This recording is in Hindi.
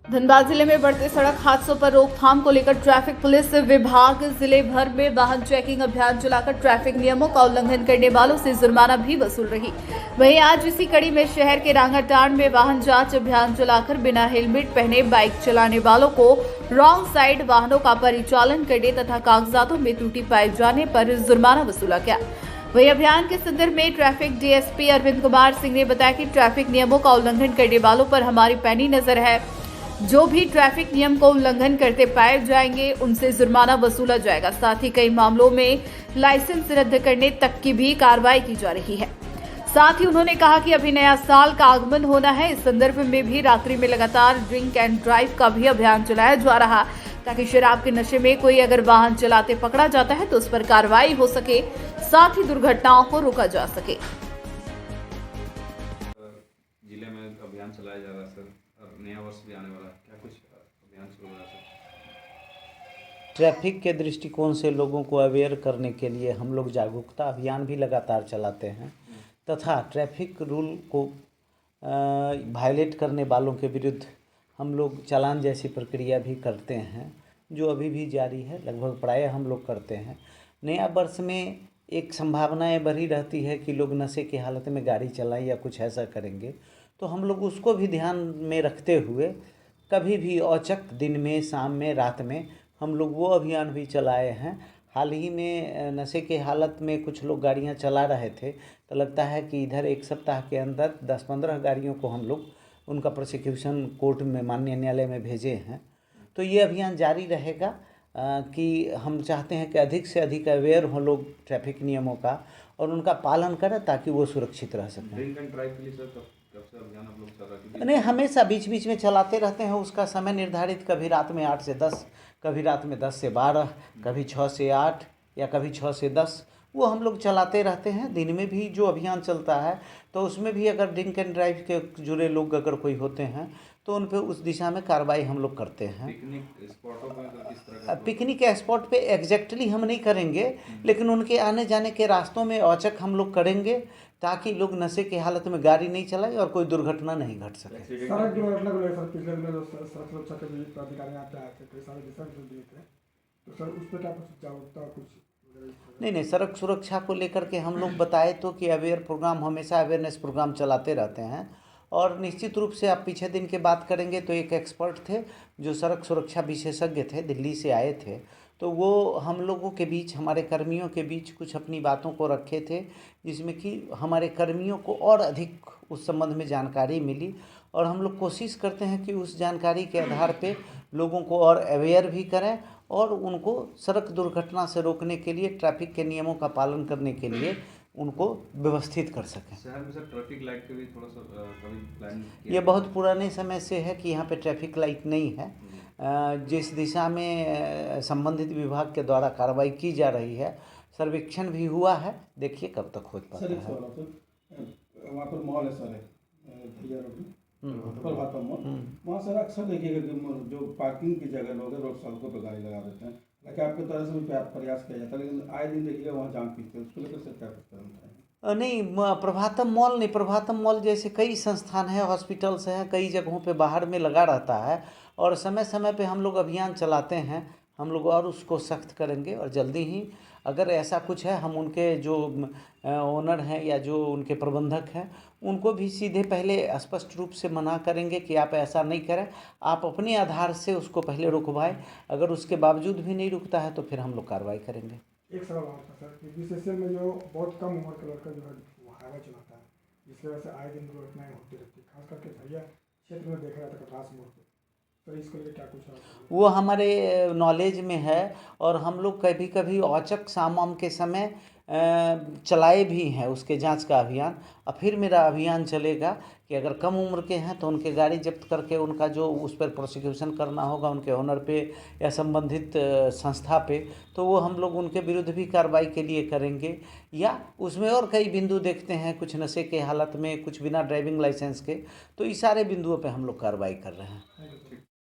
धनबाद जिले में बढ़ते सड़क हादसों पर रोकथाम को लेकर ट्रैफिक पुलिस विभाग जिले भर में वाहन चेकिंग अभियान चलाकर ट्रैफिक नियमों का उल्लंघन करने वालों से जुर्माना भी वसूल रही। वहीं आज इसी कड़ी में शहर के रांगाटांड में वाहन जांच अभियान चलाकर बिना हेलमेट पहने बाइक चलाने वालों को रॉन्ग साइड वाहनों का परिचालन करने तथा कागजातों में त्रुटि पाए जाने पर जुर्माना वसूला गया। वहीं अभियान के संदर्भ में ट्रैफिक डीएसपी अरविंद कुमार सिंह ने बताया कि ट्रैफिक नियमों का उल्लंघन करने वालों पर हमारी पैनी नजर है। जो भी ट्रैफिक नियम को उल्लंघन करते पाए जाएंगे उनसे जुर्माना वसूला जाएगा। साथ ही कई मामलों में लाइसेंस रद्द करने तक की भी कार्रवाई की जा रही है। साथ ही उन्होंने कहा कि अभी नया साल का आगमन होना है, इस संदर्भ में भी रात्रि में लगातार ड्रिंक एंड ड्राइव का भी अभियान चलाया जा रहा ताकि शराब के नशे में कोई अगर वाहन चलाते पकड़ा जाता है तो उस पर कार्रवाई हो सके, साथ ही दुर्घटनाओं को रोका जा सके। जिले में अभियान चलाया जा रहा है सर, और नया वर्ष भी आने वाला है, क्या कुछ अभियान शुरू हो रहा है सर? ट्रैफिक के दृष्टिकोण से लोगों को अवेयर करने के लिए हम लोग जागरूकता अभियान भी लगातार चलाते हैं तथा ट्रैफिक रूल को वायलेट करने वालों के विरुद्ध हम लोग चालान जैसी प्रक्रिया भी करते हैं, जो अभी भी जारी है। लगभग प्रायः हम लोग करते हैं। नया वर्ष में एक संभावनाएं बढ़ी रहती है कि लोग नशे की हालत में गाड़ी चलाएं या कुछ ऐसा करेंगे, तो हम लोग उसको भी ध्यान में रखते हुए कभी भी औचक दिन में, शाम में, रात में हम लोग वो अभियान भी चलाए हैं। हाल ही में नशे के हालत में कुछ लोग गाड़ियां चला रहे थे, तो लगता है कि इधर एक सप्ताह के अंदर 10-15 गाड़ियों को हम लोग उनका प्रोसिक्यूशन कोर्ट में, माननीय न्यायालय में भेजे हैं। तो ये अभियान जारी रहेगा कि हम चाहते हैं कि अधिक से अधिक अवेयर हों लोग ट्रैफिक नियमों का और उनका पालन करें ताकि वो सुरक्षित रह सकें। ड्रिंक एंड ड्राइव के लिए सर कब से अभियान आप लोग चल रहा है? नहीं, हमेशा बीच बीच में चलाते रहते हैं। उसका समय निर्धारित, कभी रात में 8 से 10, कभी रात में 10 से 12, कभी 6 से 8 या कभी 6 से 10, वो हम लोग चलाते रहते हैं। दिन में भी जो अभियान चलता है तो उसमें भी अगर ड्रिंक एंड ड्राइव के जुड़े लोग अगर कोई होते हैं तो उन पे उस दिशा में कार्रवाई हम लोग करते हैं। पिकनिक स्पॉटों पर तो किस तरह का? पिकनिक स्पॉट पे एग्जैक्टली हम नहीं करेंगे, लेकिन उनके आने जाने के रास्तों में औचक हम लोग करेंगे ताकि लोग नशे की हालत में गाड़ी नहीं चलाएं और कोई दुर्घटना नहीं घट सके। सड़क दुर्घटना को लेकर पिछले दिनों जो सड़क सुरक्षा के लिए अधिकारी यहाँ पे आए थे, कई सारे दिशा निर्देश दिए थे, तो सर उस पर क्या कुछ जागरूकता कुछ? नहीं, सड़क सुरक्षा को लेकर के हम लोग बताए तो कि अवेयर प्रोग्राम, हमेशा अवेयरनेस प्रोग्राम चलाते रहते हैं। और निश्चित रूप से आप पीछे दिन की बात करेंगे तो एक एक्सपर्ट थे जो सड़क सुरक्षा विशेषज्ञ थे, दिल्ली से आए थे, तो वो हम लोगों के बीच, हमारे कर्मियों के बीच कुछ अपनी बातों को रखे थे, जिसमें कि हमारे कर्मियों को और अधिक उस संबंध में जानकारी मिली। और हम लोग कोशिश करते हैं कि उस जानकारी के आधार पे लोगों को और अवेयर भी करें और उनको सड़क दुर्घटना से रोकने के लिए, ट्रैफिक के नियमों का पालन करने के लिए उनको व्यवस्थित कर सकें। शहर में सर ट्रैफिक लाइट के भी थोड़ा सा कभी प्लान ये बहुत पुराने समय से है कि यहाँ पे ट्रैफिक लाइट नहीं है। जिस दिशा में संबंधित विभाग के द्वारा कार्रवाई की जा रही है, सर्वेक्षण भी हुआ है, देखिए कब तक हो पाता है। वहाँ पर मॉल है सर, भैया रोड में प्रभातम मॉल, वहाँ सर अक्सर देखिएगा कि जो पार्किंग की जगह लोग रोड सड़कों पर गाड़ी लगा देते हैं, लेकिन आपके तरह से भी प्रयास किया जाता है, लेकिन आए दिन देखिएगा वहाँ जाम पीते हैं, उसको लेकर सर क्या कुछ करना है? नहीं, प्रभातम मॉल नहीं, प्रभातम मॉल जैसे कई संस्थान हैं, हॉस्पिटल्स हैं, कई जगहों पे बाहर में लगा रहता है और समय समय पे हम लोग अभियान चलाते हैं। हम लोग और उसको सख्त करेंगे और जल्दी ही अगर ऐसा कुछ है, हम उनके जो ओनर हैं या जो उनके प्रबंधक हैं उनको भी सीधे पहले स्पष्ट रूप से मना करेंगे कि आप ऐसा नहीं करें, आप अपने आधार से उसको पहले रुकवाएं। अगर उसके बावजूद भी नहीं रुकता है तो फिर हम लोग कार्रवाई करेंगे। एक सवाल और था सर कि बीसीसीएल में जो बहुत कम उम्र का लड़का जो है वो हाईवे चलाता है, जिसकी वजह से आए दिन दुर्घटनाएं होती रहती है, खास करके झरिया क्षेत्र में देखा जाता है कटास मोड़ पर, तो इसके लिए क्या कुछ है? वो हमारे नॉलेज में है और हम लोग कभी कभी औचक शाम के समय चलाए भी हैं उसके जांच का अभियान। और फिर मेरा अभियान चलेगा कि अगर कम उम्र के हैं तो उनके गाड़ी जब्त करके उनका जो उस पर प्रोसिक्यूशन करना होगा उनके ओनर पे या संबंधित संस्था पे, तो वो हम लोग उनके विरुद्ध भी कार्रवाई के लिए करेंगे। या उसमें और कई बिंदु देखते हैं, कुछ नशे के हालत में, कुछ बिना ड्राइविंग लाइसेंस के, तो इस सारे बिंदुओं पे हम लोग कार्रवाई कर रहे हैं।